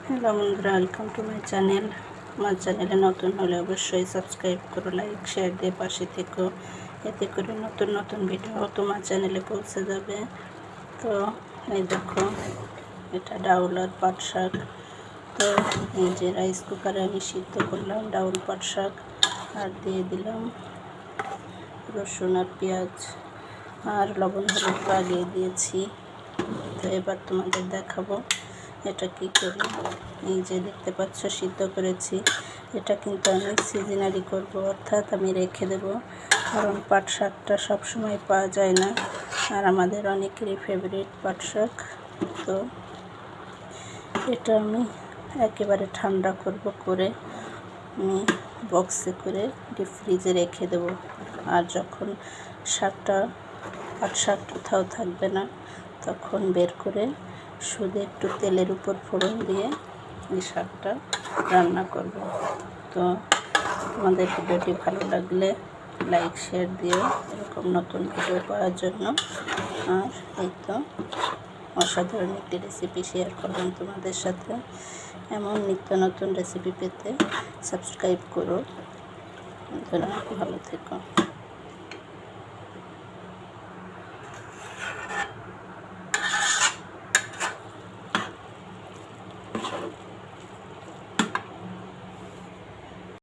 Hello বন্ধুরা, welcome to my channel. আমার চ্যানেলে নতুন হলে অবশ্যই সাবস্ক্রাইব করো, লাইক শেয়ার দিয়ে পাশে থেকো, এতে করে নতুন নতুন ভিডিও তোমার চ্যানেলে পৌঁছে যাবে। তো এই দেখো, এটা ডাউল আর পাট শাক। তো এই যে রাইস কুকারে আমি সিদ্ধ করলাম ডাউল পাট শাক, আর দিয়ে দিলাম রসুন আর পেঁয়াজ আর লবণ হলুদ লাগিয়ে দিয়েছি। তো এবার তোমাদের দেখাবো এটা কি করি। এই যে দেখতে পাচ্ছ সিদ্ধ করেছি, এটা কিন্তু আমি সিজনারি করব, অর্থাৎ আমি রেখে দেব, কারণ পাট শাকটা সবসময় পাওয়া যায় না, আর আমাদের অনেকেরই ফেভারিট পাট শাক। তো এটা আমি একেবারে ঠান্ডা করে আমি বক্সে করে ডিপ ফ্রিজে রেখে দেব। আর যখন পাট শাক কোথাও থাকবে না, তখন বের করে শুধু একটু তেলের উপর ফোড়ন দিয়ে এই শাকটা রান্না করব। তো তোমাদের ভিডিওটি ভালো লাগলে লাইক শেয়ার দিও এরকম নতুন ভিডিও পাওয়ার জন্য। আর এই তো অসাধারণ একটি রেসিপি শেয়ার করলাম তোমাদের সাথে। এমন নিত্য নতুন রেসিপি পেতে সাবস্ক্রাইব করো। ভালো থেকো।